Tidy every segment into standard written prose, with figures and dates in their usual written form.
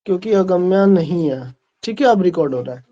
क्योंकि अगम्या नहीं है। ठीक है, अब रिकॉर्ड हो रहा है।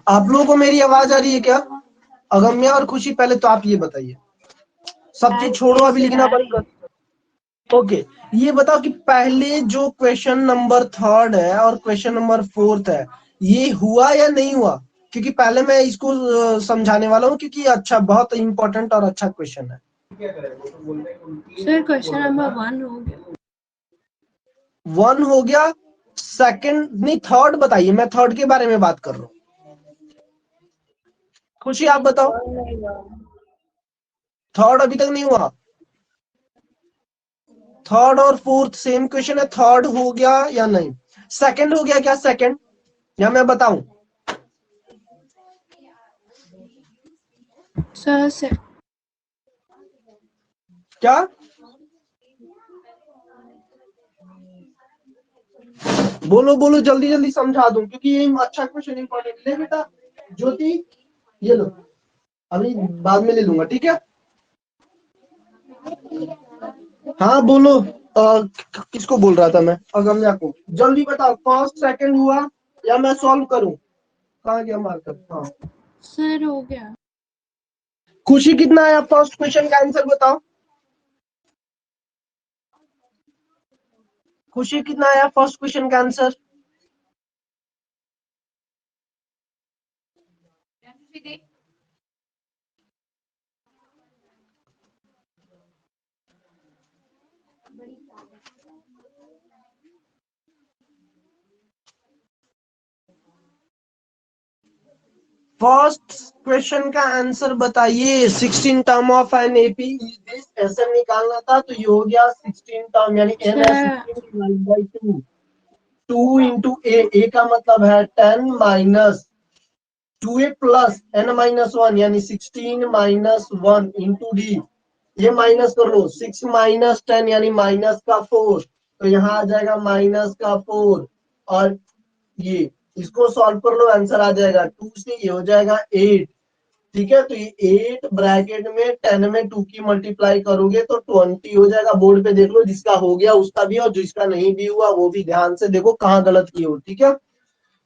आप लोगों को मेरी आवाज आ रही है क्या? अगम्या और खुशी, पहले तो आप ये बताइए। सब चीज छोड़ो, अभी लिखना बंद कर। ओके, ये बताओ कि पहले जो क्वेश्चन नंबर 3 है और क्वेश्चन नंबर 4 है, ये हुआ या नहीं हुआ? क्योंकि पहले मैं इसको समझाने वाला हूँ, क्योंकि अच्छा बहुत इंपॉर्टेंट और अच्छा क्वेश्चन है। सर क्वेश्चन नंबर 1 हो गया। 1 हो गया, सेकंड नहीं, थर्ड बताइए। मैं थर्ड के बारे में बात कर रहा हूँ। खुशी आप बताओ। थर्ड अभी तक नहीं हुआ। थर्ड और फोर्थ सेम क्वेश्चन है, थर्ड हो गया या नहीं? सेकंड हो गया क्या? सेकंड या मैं बताऊं? सर क्या? बोलो बोलो, जल्दी जल्दी समझा दूं, क्योंकि ये अच्छा क्वेश्चन इंपॉर्टेंट। ले बेटा ज्योति, ये लो, अभी बाद में ले लूंगा, ठीक है? हाँ बोलो। किसको बोल रहा था मैं? अगम्या को। जल्दी बताओ, फर्स्ट सेकंड हुआ? या मैं सॉल्व करूं? कहाँ गया मार्कर? हाँ सर हो गया। खुशी कितना आया फर्स्ट क्वेश्चन का आंसर बताओ। खुशी कितना आया फर्स्ट क्वेश्चन का आंसर? फर्स्ट क्वेश्चन का आंसर बताइए। 16 term of an AP is this, ऐसे निकालना था तो ये हो गया 16 टर्म, यानी एन है सर 16 डिवाइड बाई 2, 2 इंटू ए का मतलब है 10 minus 2a plus n minus 1 यानी 16 माइनस 1 इंटू डी। ये माइनस कर लो, 6 माइनस 10 यानी माइनस का 4, तो यहाँ आ जाएगा माइनस का 4। और ये इसको सॉल्व कर लो, आंसर आ जाएगा 2 से ये हो जाएगा 8। ठीक है, तो ये 8 ब्रैकेट में 10 में 2 की मल्टीप्लाई करोगे तो 20 हो जाएगा। बोर्ड पे देख लो, जिसका हो गया उसका भी और जिसका नहीं भी हुआ वो भी ध्यान से देखो कहाँ गलत किए हो। ठीक है,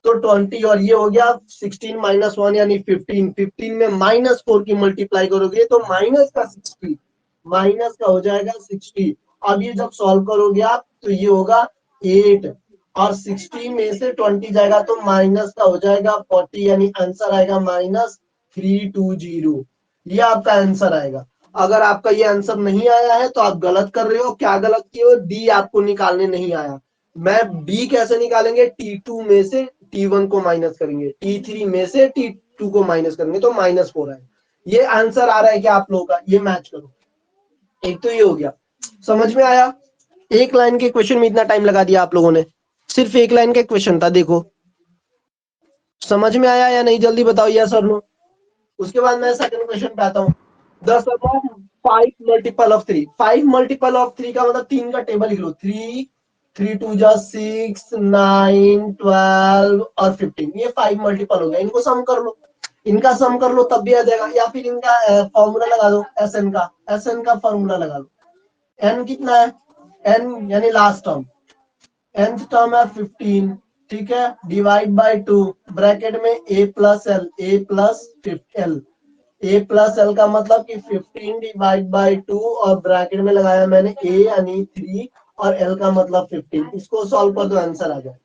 तो 20 और ये हो गया 16 माइनस 1 यानी 15, 15 में माइनस 4 की मल्टीप्लाई करोगे तो माइनस का 60, माइनस का हो जाएगा 60। अब ये जब सॉल्व करोगे आप तो ये होगा 8 और 60 में से 20 जाएगा तो माइनस का हो जाएगा 40, यानी आंसर आएगा -320। ये आपका आंसर आएगा। अगर आपका ये आंसर नहीं आया है तो आप गलत कर रहे हो। क्या गलत किए हो? डी आपको निकालने नहीं आया। मैं बी कैसे निकालेंगे? T2 में से T1 को माइनस करेंगे, T3 में से T2 को माइनस करेंगे तो -4 है। ये आंसर आ रहा है क्या आप लोगों का? ये मैच करो। एक तो ये हो गया, समझ में आया? एक लाइन के क्वेश्चन में इतना टाइम लगा दिया आप लोगों ने, सिर्फ एक लाइन का क्वेश्चन था। देखो समझ में आया या नहीं, जल्दी बताओ यस और नो। उसके बाद मैं सेकंड क्वेश्चन पे आता हूँ। 10 5 मल्टीपल ऑफ 3, 5 मल्टीपल ऑफ 3 का मतलब 3 का टेबल लिख लो। 3 3 2 जा 6 9 12 और 15, ये 5 मल्टीपल हो गया। इनको सम कर लो, इनका सम कर लो तब भी आ जाएगा, या फिर इनका फॉर्मूला लगा दो एस एन का फॉर्मूला लगा लो। एन कितना है? एन यानी लास्ट टर्म, nth टर्म है 15। ठीक है, डिवाइड बाय 2 ब्रैकेट में a plus L, A plus L, A plus L का मतलब कि 15 डिवाइड बाई 2 और ब्रैकेट में लगाया मैंने a यानी 3 और l का मतलब 15। इसको सॉल्व कर दो, आंसर आ जाए।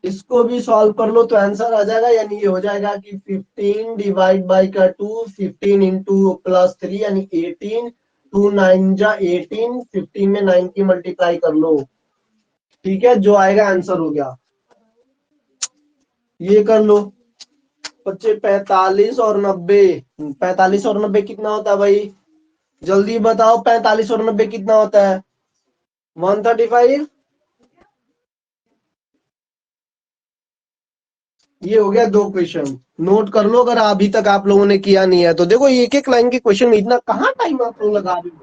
इसको भी सॉल्व कर लो तो आंसर आ जाएगा, यानी ये हो जाएगा कि 15 डिवाइड बाई का 2, 15 इंटू प्लस 3 यानी 18, 2 9 जा 18, 15 में 9 की मल्टीप्लाई कर लो। ठीक है, जो आएगा आंसर हो गया। ये कर लो, 45 और 90, 45 और 90 कितना होता है भाई? जल्दी बताओ, 45 और 90 कितना होता है? 135। ये हो गया 2 क्वेश्चन, नोट कर लो अगर अभी तक आप लोगों ने किया नहीं है तो। देखो एक एक लाइन के क्वेश्चन में इतना कहाँ टाइम आप लोग लगा रहे हो?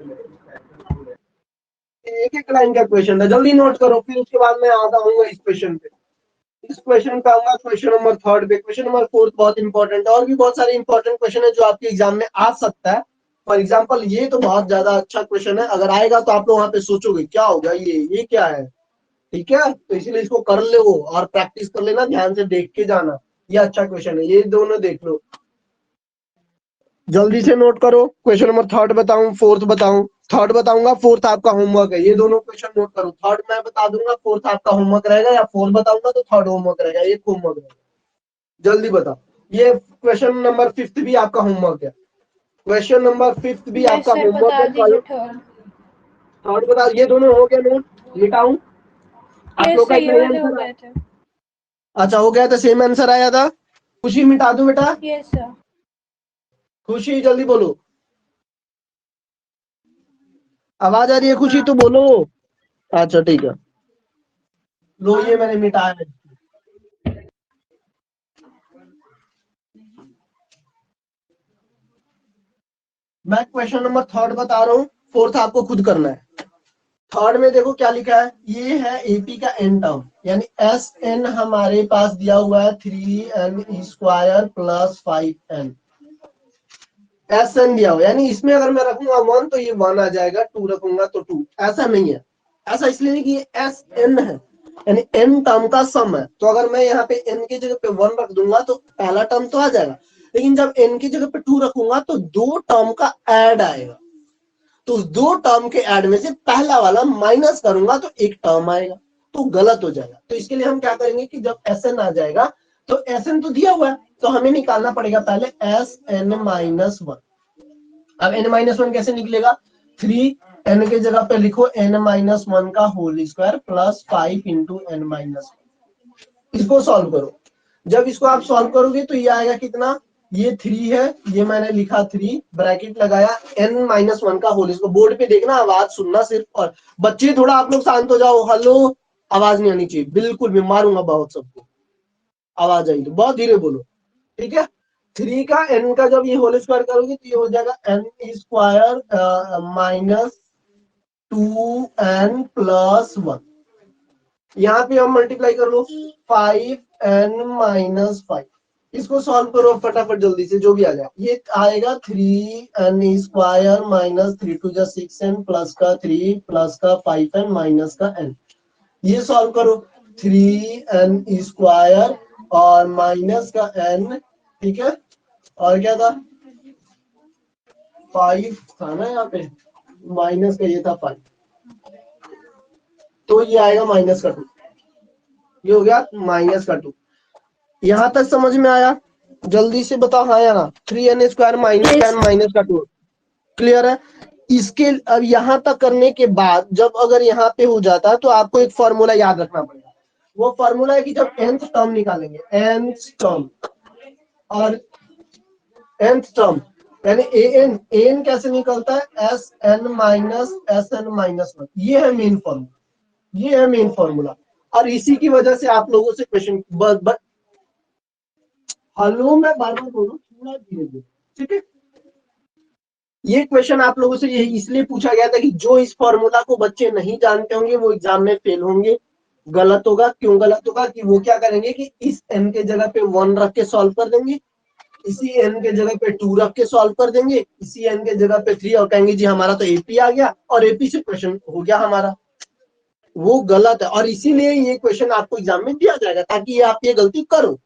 एक एक लाइन का क्वेश्चन था, जल्दी नोट करो, फिर उसके बाद मैं आता हूँ इस क्वेश्चन पे। इस क्वेश्चन पे आऊंगा क्वेश्चन नंबर 3 पे। क्वेश्चन नंबर 4 बहुत इंपॉर्टेंट है, और भी बहुत सारे इंपॉर्टेंट क्वेश्चन है जो आपके एग्जाम में आ सकता है। फॉर एग्जाम्पल ये तो बहुत ज्यादा अच्छा क्वेश्चन है, अगर आएगा तो आप लोग वहां पे सोचोगे क्या होगा, ये क्या है। ठीक है, तो इसीलिए इसको कर ले वो और प्रैक्टिस कर लेना, ध्यान से देख के जाना। ये अच्छा क्वेश्चन है, ये दोनों देख लो। जल्दी से नोट करो, क्वेश्चन नंबर 3 बताऊं, 4 बताऊं? 3 बताऊंगा, 4 आपका होमवर्क है। ये दोनों क्वेश्चन नोट करो, 3 मैं बता दूंगा, 4 आपका होमवर्क रहेगा, या 4 बताऊंगा तो 3 होमवर्क रहेगा, एक होमवर्क रहेगा। जल्दी बताओ। ये क्वेश्चन नंबर 5 भी आपका होमवर्क है। क्वेश्चन नंबर 5 भी यस आपका सर होमवर्क बता है। दीजिए थर्ड। 3 बताओ, ये दोनों हो गया नोट, मिटाऊं? आप यस लोग सर का ये इतना ही वाले हो आंसर है? गए थे। अच्छा हो गया था, सेम आंसर आया था। खुशी मिटा दूं बेटा? Yes sir. खुशी जल्दी बोलो, आवाज आ रही है खुशी तो बोलो। अच्छा ठीक है, लो ये मैंने मिटाया है। मैं क्वेश्चन नंबर 3 बता रहा हूँ, 4 आपको खुद करना है। 3 में देखो क्या लिखा है, ये है एपी का एन टर्म, यानी एस एन हमारे पास दिया हुआ है 3n square plus 5n। S N दिया हुआ, यानी इसमें अगर मैं रखूंगा 1 तो ये 1 आ जाएगा, 2 रखूंगा तो 2। ऐसा नहीं है, ऐसा इसलिए नहीं कि ये एस एन है, यानी n टर्म का सम है। तो अगर मैं यहाँ पे n की जगह पे 1 रख दूंगा तो पहला टर्म तो आ जाएगा, लेकिन जब n की जगह पे 2 रखूंगा तो दो टर्म का ऐड आएगा। तो उस दो टर्म के ऐड में से पहला वाला माइनस करूंगा तो एक टर्म आएगा, तो गलत हो जाएगा। तो इसके लिए हम क्या करेंगे कि जब Sn आ जाएगा तो Sn तो दिया हुआ है, तो हमें निकालना पड़ेगा पहले Sn-1। अब n-1 कैसे निकलेगा? 3n के जगह पे लिखो n-1 का whole square plus 5 into n-1। इसको सॉल्व करो। जब इसको आप सॉल्व करोगे तो ये आएगा कितना? ये 3 है, ये मैंने लिखा 3 ब्रैकेट लगाया n-1 का होल। इसको बोर्ड पे देखना, आवाज सुनना सिर्फ। और बच्चे थोड़ा आप लोग शांत हो जाओ। हेलो, आवाज नहीं आनी चाहिए बिल्कुल भी, मारूंगा बहुत सबको। आवाज आई तो बहुत धीरे बोलो, ठीक है? 3 का n का जब ये होल स्क्वायर करोगे तो ये हो जाएगा n square minus 2n plus 1। यहाँ पे हम मल्टीप्लाई कर लो 5n-5। इसको सॉल्व करो फटाफट जल्दी से, जो भी आ जाए। ये आएगा 3n स्क्वायर माइनस 3 टू जा 6n प्लस का 3 प्लस का 5n माइनस का n। ये सॉल्व करो 3n स्क्वायर और माइनस का n, ठीक है? और क्या था? 5 था ना यहाँ पे, माइनस का ये था 5, तो ये आएगा माइनस का 2। ये हो गया माइनस का 2। यहां तक समझ में आया? जल्दी से बताओ हाँ या ना। 3n स्क्वायर माइनस का n माइनस का 2 क्लियर है? इसके अब यहां तक करने के बाद जब अगर यहाँ पे हो जाता है तो आपको एक फॉर्मूला याद रखना पड़ेगा। वो फॉर्मूला है कि जब nth टर्म निकालेंगे, nth टर्म और nth टर्म यानी an कैसे निकलता है? Sn-Sn-1। ये है मेन फॉर्मूला, ये है मेन फॉर्मूला। और इसी की वजह से आप लोगों से क्वेश्चन हेलो, मैं बार बार बोलूं थोड़ा धीरे धीरे, ठीक है? ये क्वेश्चन आप लोगों से यही इसलिए पूछा गया था कि जो इस फॉर्मूला को बच्चे नहीं जानते होंगे वो एग्जाम में फेल होंगे। गलत होगा। क्यों गलत होगा? कि वो क्या करेंगे कि इस n के जगह पे 1 रख के सॉल्व कर देंगे, इसी n के जगह पे 2 रख के सॉल्व कर देंगे, इसी n के जगह पे 3, और कहेंगे जी हमारा तो एपी आ गया और एपी से क्वेश्चन हो गया हमारा। वो गलत है, और इसीलिए ये क्वेश्चन आपको एग्जाम में दिया जाएगा ताकि ये आप ये गलती करो।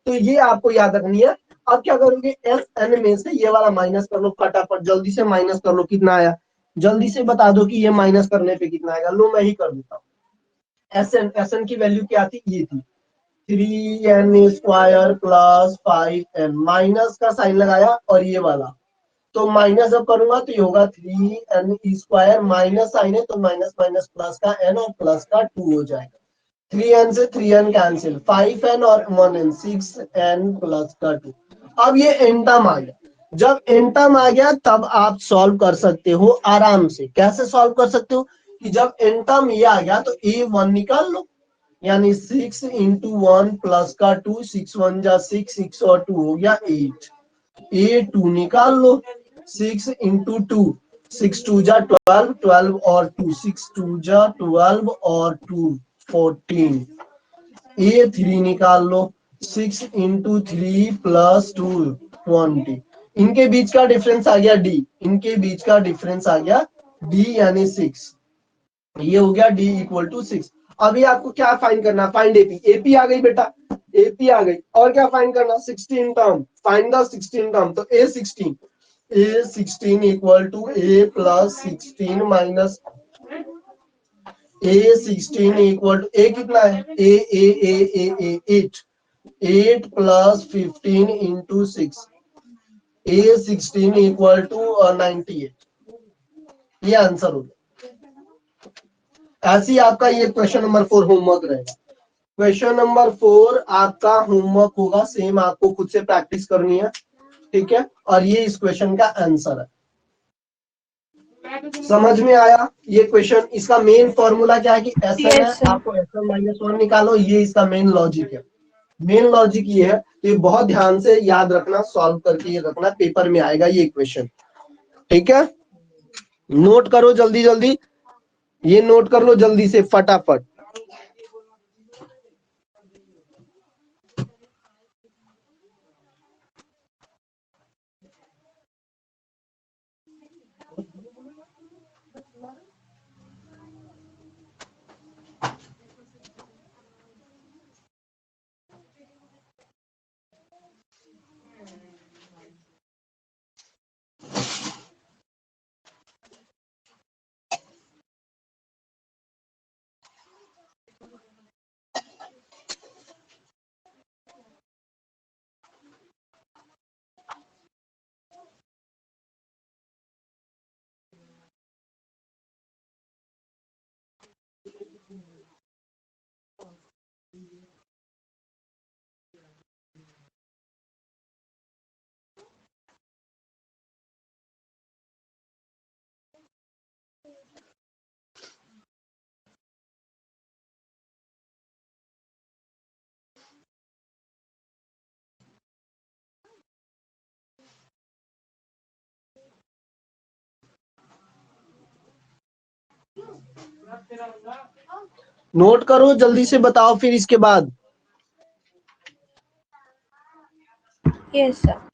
तो ये आपको याद रखनी है। अब क्या करोगे? Sn में से ये वाला माइनस कर लो फटाफट, जल्दी से माइनस कर लो। कितना आया जल्दी से बता दो कि ये माइनस करने पे कितना आएगा। लो मैं ही कर देता हूँ। Sn की वैल्यू क्या थी? ये थी 3n square plus 5n। Minus का साइन लगाया और ये वाला, तो माइनस जब करूंगा तो ये होगा 3n स्क्वायर, माइनस साइन है तो माइनस माइनस प्लस का n और प्लस का 2 हो जाएगा। 3n से 3n कैंसिल, 5n और 1n, 6n प्लस का 2। अब ये एन टर्म आ गया। जब एन टर्म आ गया तब आप सॉल्व कर सकते हो आराम से। कैसे सॉल्व कर सकते हो? कि जब एन टर्म ये आ गया तो a1 निकाल लो, यानी 6 इंटू 1 प्लस का 2, 6 1 जा 6, 6 और 2 हो गया 8। a2 निकाल लो, 6 इंटू 2, 6 2 जा 12, 12 और 2, 6 2 जा 12 और 2 14। a3 निकाल लो, 6 इंटू 3 प्लस 2 20। इनके बीच का डिफरेंस आ गया d, इनके बीच का डिफरेंस आ गया d यानी 6। ये हो गया d इक्वल टू 6। अभी आपको क्या फाइंड करना? Find AP. एपी आ गई बेटा, एपी आ गई। और क्या फाइंड करना? 16 टर्म। Find the 16 term. तो a16 equal to a plus 16 minus a16 equal to a कितना है? a 8। 8 plus 15 into 6, a16 equal to 98। ये आंसर हो गया। ऐसे ही आपका ये क्वेश्चन नंबर 4 होमवर्क रहेगा। क्वेश्चन नंबर 4 आपका होमवर्क होगा, सेम आपको खुद से प्रैक्टिस करनी है, ठीक है? और ये इस क्वेश्चन का आंसर है। समझ में आया ये क्वेश्चन? इसका मेन फॉर्मूला क्या है कि Sn है, आपको Sn-1 निकालो। ये इसका मेन लॉजिक है। मेन लॉजिक ये है, तो ये बहुत ध्यान से याद रखना, सॉल्व करके ये रखना, पेपर में आएगा ये क्वेश्चन, ठीक है? नोट करो जल्दी जल्दी, ये नोट कर लो जल्दी से फटाफट। नोट करो, जल्दी से बताओ फिर इसके बाद। Yes sir.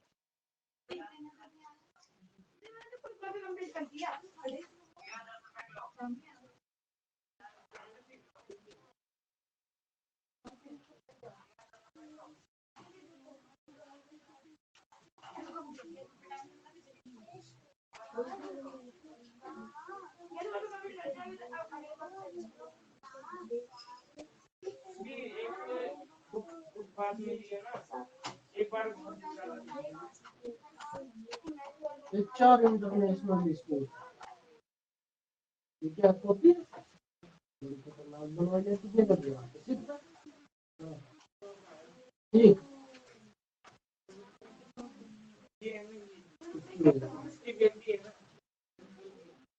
HR international school, ठीक है आपको फिर बनवा लिया, कितने कर दिया ठीक।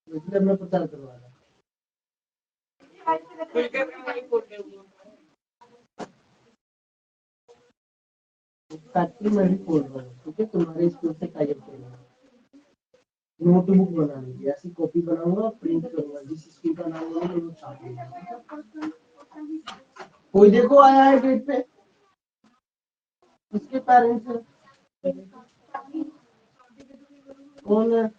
इसलिए मैं प्रचार करवा रहा फैक्ट्री में भी खोल रहा हूँ, ठीक है, तुम्हारे स्कूल से टाई अप करूंगा, नोटबुक बनानी है, ऐसी कॉपी बनाऊंगा, प्रिंट करूंगा, जिस स्कूल का नाम होगा वो छाप लूंगा। कोई देखो आया है गेट पे, उसके पेरेंट्स है, कौन है?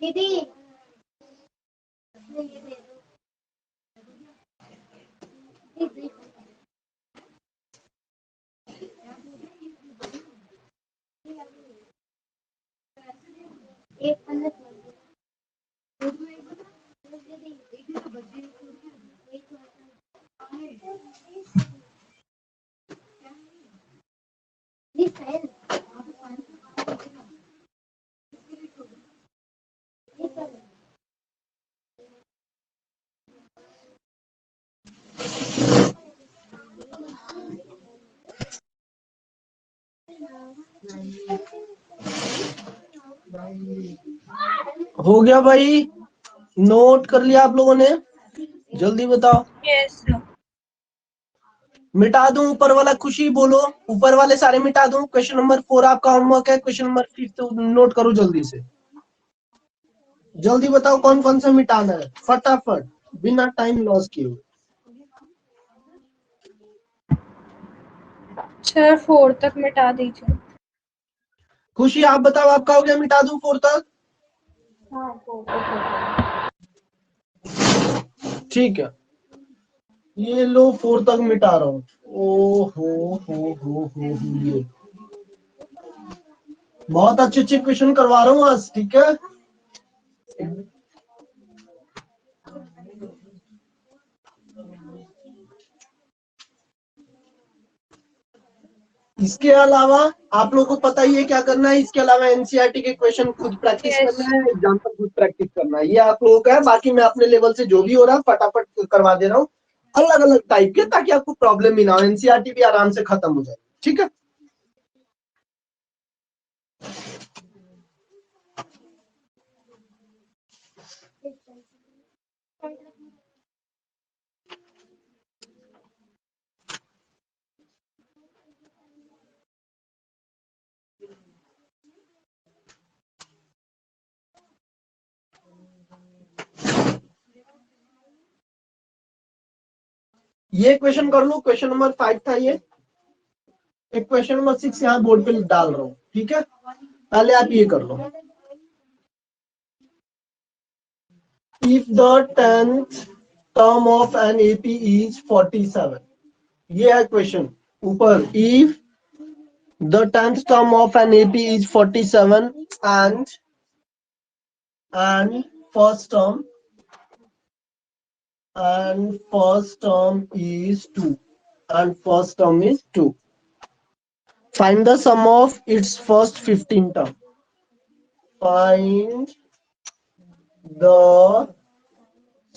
दीदी एक पन्ना हो गया भाई, नोट कर लिया आप लोगों ने? जल्दी बताओ। Yes sir. मिटा दूं ऊपर वाला? खुशी बोलो, ऊपर वाले सारे मिटा दूं? क्वेश्चन नंबर 4 आपका होमवर्क है, क्वेश्चन नंबर 5 नोट करो जल्दी से। जल्दी बताओ कौन कौन सा मिटाना है, फटाफट, बिना टाइम लॉस किए हुए। सर 4 तक मिटा दीजिए। खुशी आप बताओ, आपका हो गया? मिटा दूं 4 तक? हाँ 4 तक हो गया। ठीक है, ये लो 4 तक मिटा रहा हूँ। ओ हो ये बहुत अच्छे अच्छे क्वेश्चन करवा रहा हूँ आज, ठीक है। इसके अलावा आप लोगों को पता ही है क्या करना है। इसके अलावा एनसीईआरटी के क्वेश्चन खुद प्रैक्टिस Yes. करना है, एग्जाम पर खुद प्रैक्टिस करना है, ये आप लोगों का है। बाकी मैं अपने लेवल से जो भी हो रहा है फटाफट करवा दे रहा हूँ, अलग अलग टाइप के, ताकि आपको प्रॉब्लम ही ना हो, एनसीईआरटी भी आराम से खत्म हो जाए, ठीक है। ये क्वेश्चन कर लो, क्वेश्चन नंबर 5 था ये। एक क्वेश्चन नंबर 6 यहाँ बोर्ड पे डाल रहा हूँ, ठीक है। पहले आप ये कर लो। If the 10th term of an AP is 47, ये है क्वेश्चन ऊपर। If The 10th term of an AP is 47 and first term is 2 and first term is 2. Find the sum of its first 15 term. Find the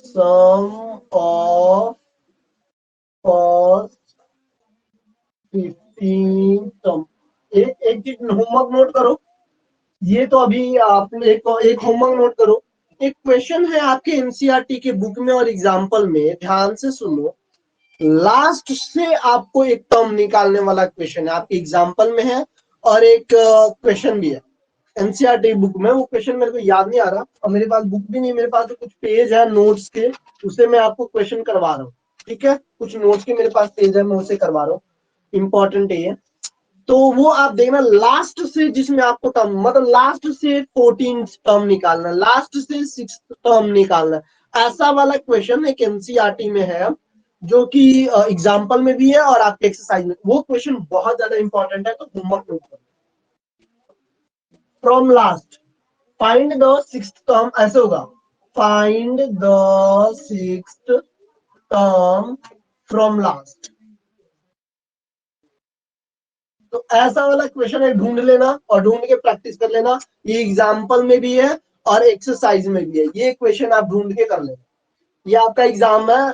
sum of first 15 term. एक चीज homework note करो, ये तो अभी आप एक homework note करो। एक क्वेश्चन है आपके एनसीईआरटी के बुक में और एग्जाम्पल में, ध्यान से सुनो। लास्ट से आपको एक टर्म निकालने वाला क्वेश्चन है, आपके एग्जाम्पल में है और एक क्वेश्चन भी है एनसीईआरटी बुक में। वो क्वेश्चन मेरे को याद नहीं आ रहा और मेरे पास बुक भी नहीं, मेरे पास तो कुछ पेज है नोट्स के, उसे मैं आपको क्वेश्चन करवा रहा हूँ। ठीक है, कुछ नोट्स के मेरे पास पेज है, मैं उसे करवा रहा हूँ, इंपॉर्टेंट है ये। तो वो आप देखना, लास्ट से जिसमें आपको टर्म, मतलब लास्ट से 14 टर्म निकालना, लास्ट से 6 टर्म निकालना, ऐसा वाला क्वेश्चन एक एनसीईआरटी में है, जो कि एग्जाम्पल में भी है और आपके एक्सरसाइज में। वो क्वेश्चन बहुत ज्यादा इंपॉर्टेंट है, तो होमवर्क नोट करो। From last find the 6th term, ऐसे होगा, find the 6th term from last. तो ऐसा वाला क्वेश्चन है, ढूंढ लेना और ढूंढ के प्रैक्टिस कर लेना। ये एग्जाम्पल में भी है और एक्सरसाइज में भी है, ये क्वेश्चन आप ढूंढ के कर लेना। ये आपका एग्जाम है,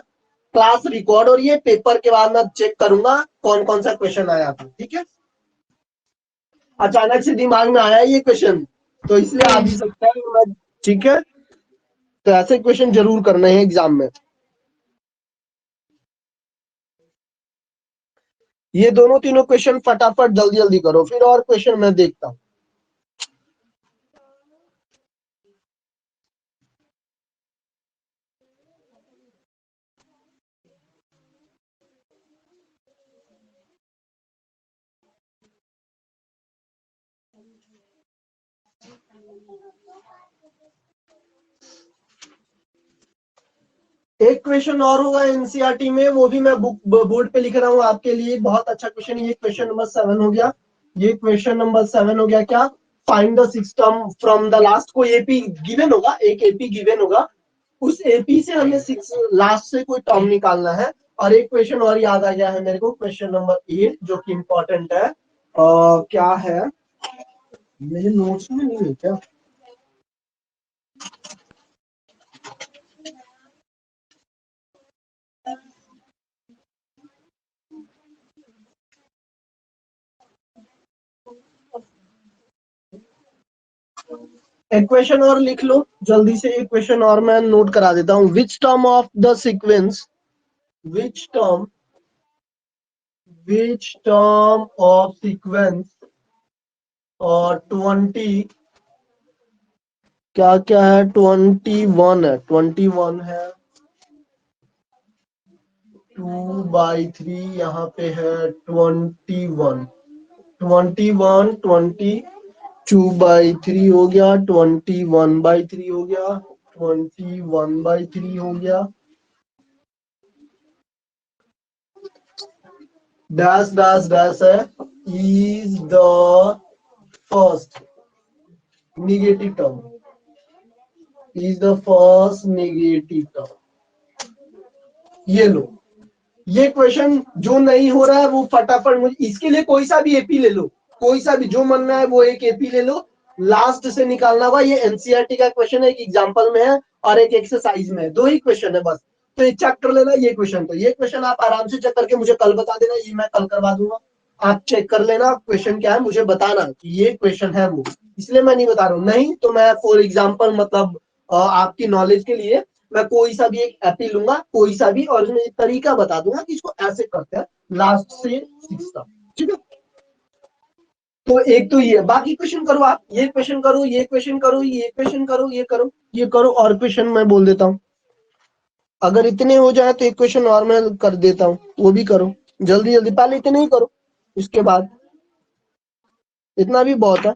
क्लास रिकॉर्ड और ये पेपर के बाद मैं चेक करूंगा कौन कौन सा क्वेश्चन आया आपको। ठीक है, अचानक से दिमाग में आया ये क्वेश्चन, तो इसलिए आ भी सकता है। ठीक है, तो ऐसे क्वेश्चन जरूर करने हैं एग्जाम में। ये दोनों तीनों क्वेश्चन फटाफट जल्दी जल्दी करो, फिर और क्वेश्चन मैं देखता हूँ। एक क्वेश्चन और होगा एनसीईआरटी में, वो भी मैं बुक बोर्ड पे लिख रहा हूँ आपके लिए, बहुत अच्छा क्वेश्चन। ये क्वेश्चन नंबर 7 हो गया, ये क्वेश्चन नंबर 7 हो गया। क्या? Find the 6th term from the last. कोई एपी गिवन होगा, एक एपी गिवन होगा, उस एपी से हमें 6 लास्ट से कोई टर्म निकालना है। और एक क्वेश्चन और याद आ गया है मेरे को, क्वेश्चन नंबर 8, जो कि इंपॉर्टेंट है। क्या है, मेरे नोट्स में नहीं है क्या? एक क्वेश्चन और लिख लो जल्दी से, एक क्वेश्चन और मैं नोट करा देता हूँ। Which term of the sequence, which term of sequence और 20, क्या क्या है, 21 है, 21 है, 2/3 यहाँ पे है 21, 22/3 हो गया, 21/3 हो गया, 21/3 हो गया, डैश डैश डैश है, is the first negative term, is the first negative term। ये लो, ये क्वेश्चन जो नहीं हो रहा है वो फटाफट मुझे, इसके लिए कोई सा भी एपी ले लो, कोई सा भी जो मन में है वो एक एपी ले लो, लास्ट से निकालना हुआ। ये एनसीईआरटी का क्वेश्चन है, एक एग्जांपल में है और एक एक्सरसाइज में है, दो ही क्वेश्चन है बस। तो ये चेक कर लेना ये क्वेश्चन, तो ये क्वेश्चन आप आराम से चेक करके मुझे कल बता देना, ये मैं कल करवा दूंगा। आप चेक कर लेना क्वेश्चन क्या है, मुझे बताना कि ये क्वेश्चन है वो, इसलिए मैं नहीं बता रहा हूँ। नहीं तो मैं फॉर एग्जाम्पल, मतलब आपकी नॉलेज के लिए मैं कोई सा भी एक एपी लूंगा, कोई सा भी, और उसमें एक तरीका बता दूंगा कि इसको ऐसे करते हैं लास्ट से 6 तक। ठीक है, तो एक तो ये, बाकी क्वेश्चन करो आप, ये क्वेश्चन करो, ये क्वेश्चन करो, ये क्वेश्चन करो, ये करो, ये करो, और क्वेश्चन मैं बोल देता हूँ। अगर इतने हो जाए तो एक क्वेश्चन और मैं कर देता हूँ, वो भी करो जल्दी जल्दी, पहले इतने ही करो, इसके बाद इतना भी बहुत है।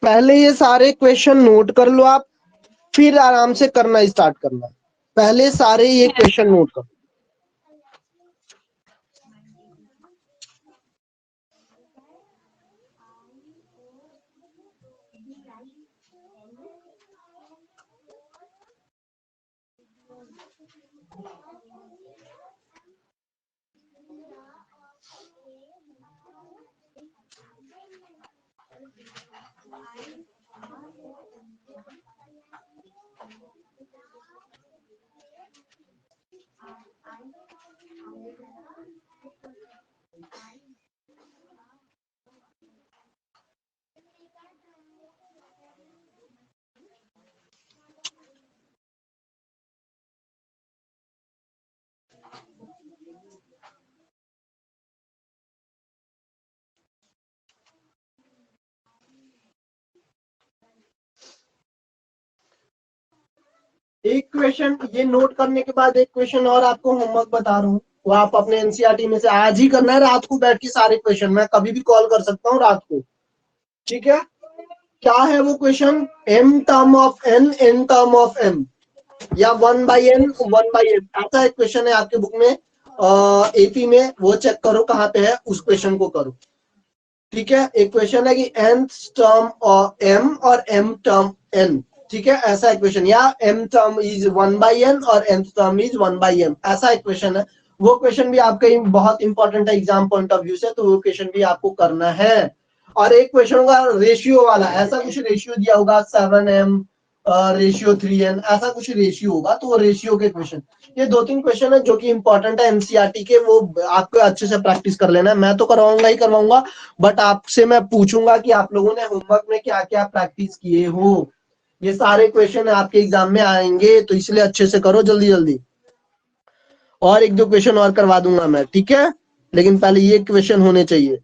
पहले ये सारे क्वेश्चन नोट कर लो आप, फिर आराम से करना स्टार्ट करना। पहले सारे ये क्वेश्चन नोट करो। एक क्वेश्चन ये नोट करने के बाद एक क्वेश्चन और आपको होमवर्क बता रहा हूँ, वो आप अपने एनसीईआरटी में से आज ही करना है। रात को बैठ के सारे क्वेश्चन, मैं कभी भी कॉल कर सकता हूँ रात को, ठीक है। क्या है वो question? m term of n, n term of m, या 1/n 1/m, ऐसा एक क्वेश्चन है आपके बुक में एपी में, वो चेक करो कहाँ पे है, उस क्वेश्चन को करो, ठीक है। एक क्वेश्चन है कि nth टर्म m और m टर्म n, ठीक है, ऐसा एक क्वेश्चन, या m टर्म इज 1/n और nth टर्म इज 1/m, ऐसा एक क्वेश्चन है। वो क्वेश्चन भी आपका बहुत इंपॉर्टेंट है एग्जाम पॉइंट ऑफ व्यू से, तो वो क्वेश्चन भी आपको करना है। और एक क्वेश्चन होगा रेशियो वाला, ऐसा कुछ रेशियो दिया होगा 7m रेशियो 3n, ऐसा कुछ रेशियो होगा, तो वो रेशियो के क्वेश्चन, ये 2-3 क्वेश्चन है जो कि इंपॉर्टेंट है एनसीईआरटी के, वो आपको अच्छे से प्रैक्टिस कर लेना है। मैं तो करवाऊंगा ही करवाऊंगा, बट आपसे मैं पूछूंगा कि आप लोगों ने होमवर्क में क्या क्या प्रैक्टिस किए हो। ये सारे क्वेश्चन आपके एग्जाम में आएंगे, तो इसलिए अच्छे से करो जल्दी जल्दी। और 1-2 क्वेश्चन और करवा दूंगा मैं, ठीक है, लेकिन पहले ये क्वेश्चन होने चाहिए।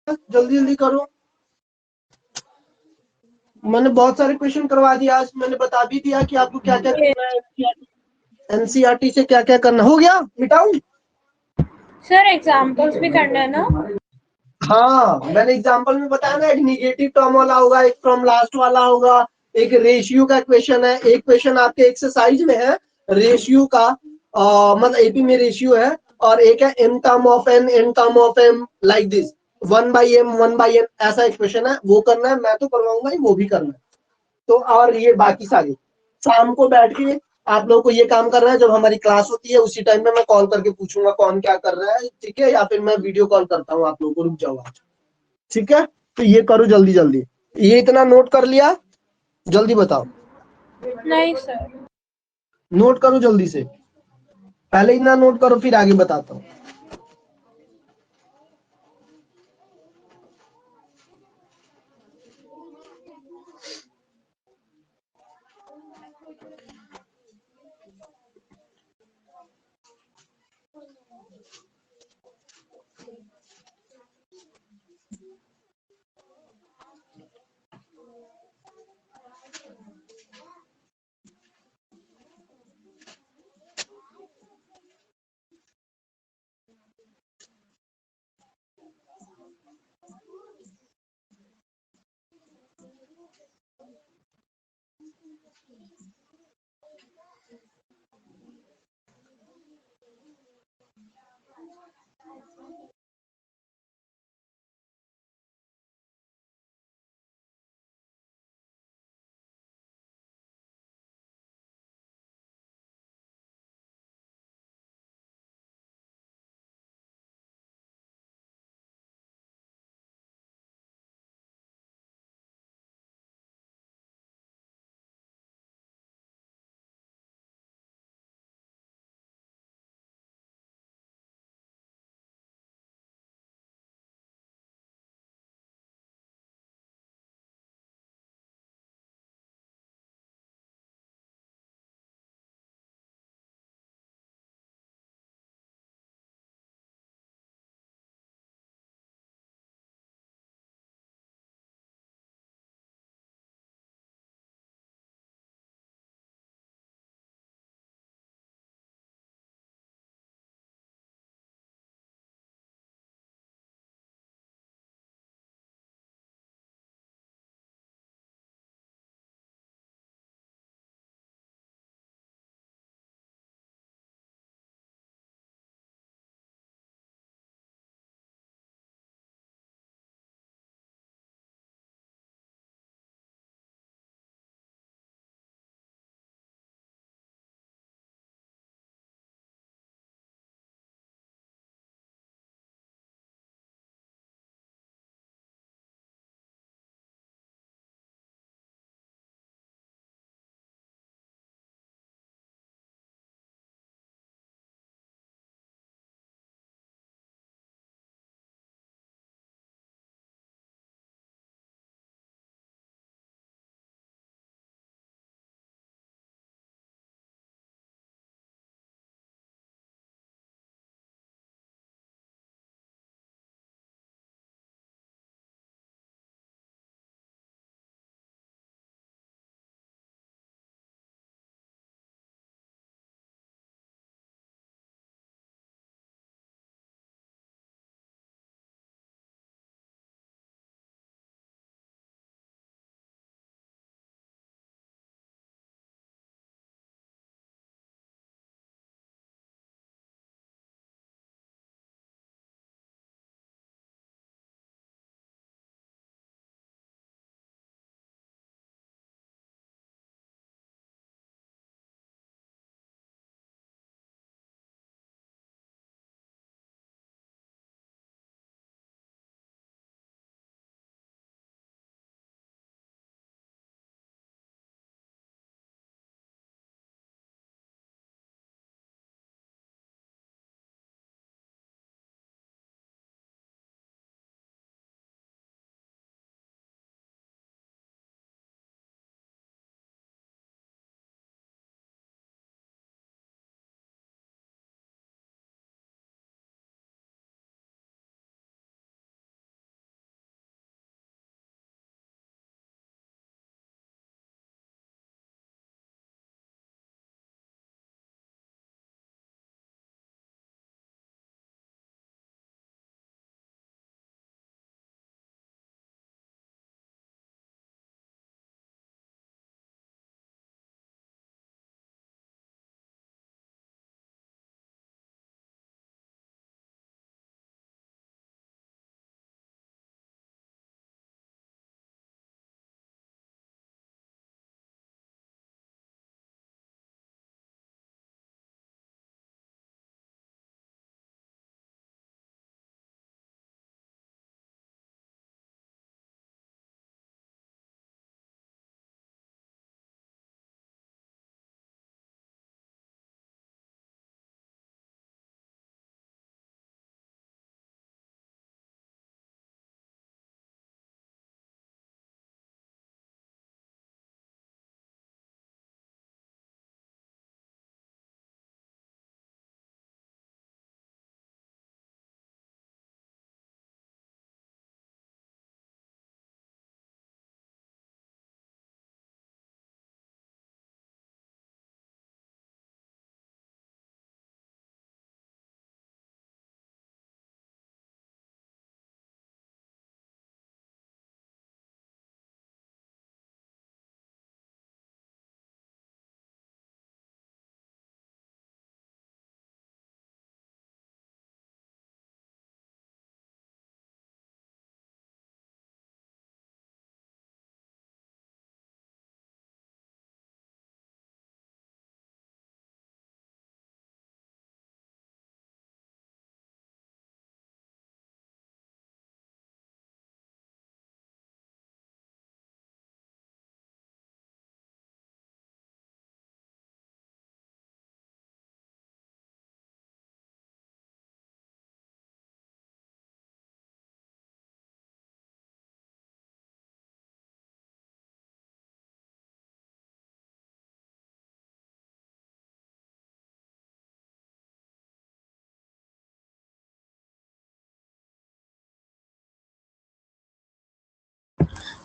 जल्दी जल्दी करो। मैंने बहुत सारे क्वेश्चन करवा दिया आज, मैंने बता भी दिया कि आपको क्या क्या करना है, एनसीईआरटी से क्या क्या करना। हो गया, मिटाऊं? सर एग्जाम्पल्स भी करना है ना? हाँ, मैंने एग्जांपल में बताया ना, एक निगेटिव टर्म वाला होगा, एक फ्रॉम लास्ट वाला होगा, एक रेशियो का क्वेश्चन है, एक क्वेश्चन आपके एक्सरसाइज में है रेशियो का, मतलब एपी में रेशियो है, और एक है N term of N term of M, like this 1/m 1/n, ऐसा एक क्वेश्चन है, वो करना है। मैं तो करवाऊंगा ही, वो भी करना है। तो और ये बाकी सारे शाम को बैठ के आप लोगों को ये काम करना है। जब हमारी क्लास होती है उसी टाइम पे मैं कॉल करके पूछूंगा कौन क्या कर रहा है, ठीक है, या फिर मैं वीडियो कॉल करता हूँ आप लोगों को, रुक जाओ आज, ठीक है। तो ये करो जल्दी जल्दी। ये इतना नोट कर लिया? जल्दी बताओ। नहीं सर। नोट करो जल्दी से, पहले इतना नोट करो फिर आगे बताता हूँ।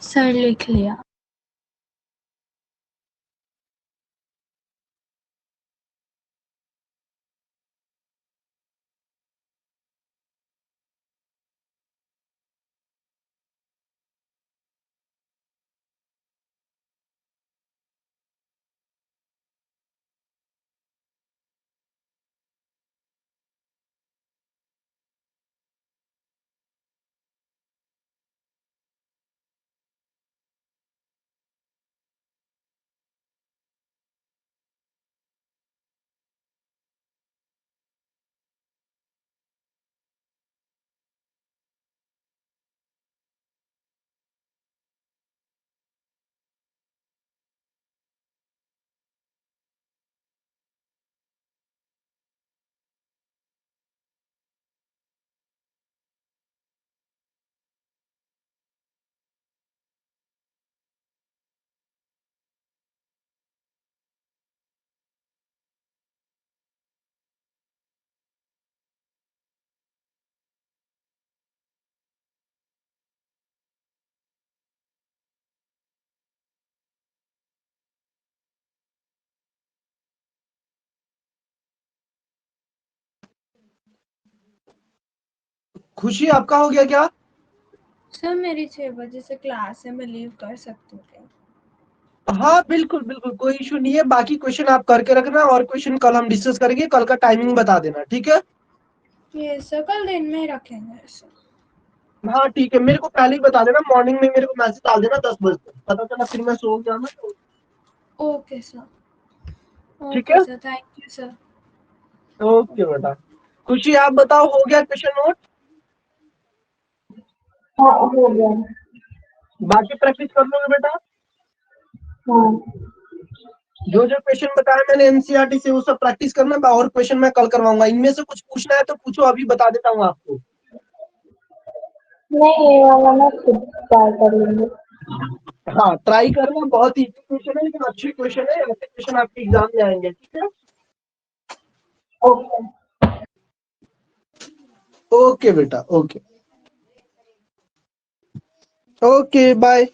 सर लिख लिया। खुशी आपका हो गया क्या? सर मेरी 6 बजे से क्लास है, मैं लीव कर सकती हूँ क्या? हाँ बिल्कुल बिल्कुल, कोई इशू नहीं है। बाकी क्वेश्चन आप करके रखना और क्वेश्चन कल हम डिस्कस करेंगे। कल का टाइमिंग बता देना, ठीक है? ये सर कल दिन में ही रखेंगे सर। हाँ ठीक है, मेरे को पहले ही बता देना, मॉर्निंग में मेरे को मैसेज डाल देना 10 बजे, पता चला फिर मैं सो गया ना तो। Okay sir. ठीक ओके है, sir, thank you sir. Okay बेटा। खुशी आप बताओ, हो गया क्वेश्चन नोट? हाँ हो गया। बाकी प्रैक्टिस कर लोगे बेटा? हाँ जो जो क्वेश्चन बताया मैंने एनसीईआरटी से वो सब प्रैक्टिस करना, और क्वेश्चन मैं कल करवाऊंगा। इनमें से कुछ पूछना है तो पूछो, अभी बता देता हूँ आपको। नहीं, ये वाला मैं खुद ट्राई कर लूंगी। हाँ ट्राई करना, बहुत इजी क्वेश्चन है लेकिन अच्छे क्वेश्चन है, ऐसे क्वेश्चन आपके एग्जाम में आएंगे, ठीक है? ओके। ओके बेटा, ओके। Okay bye.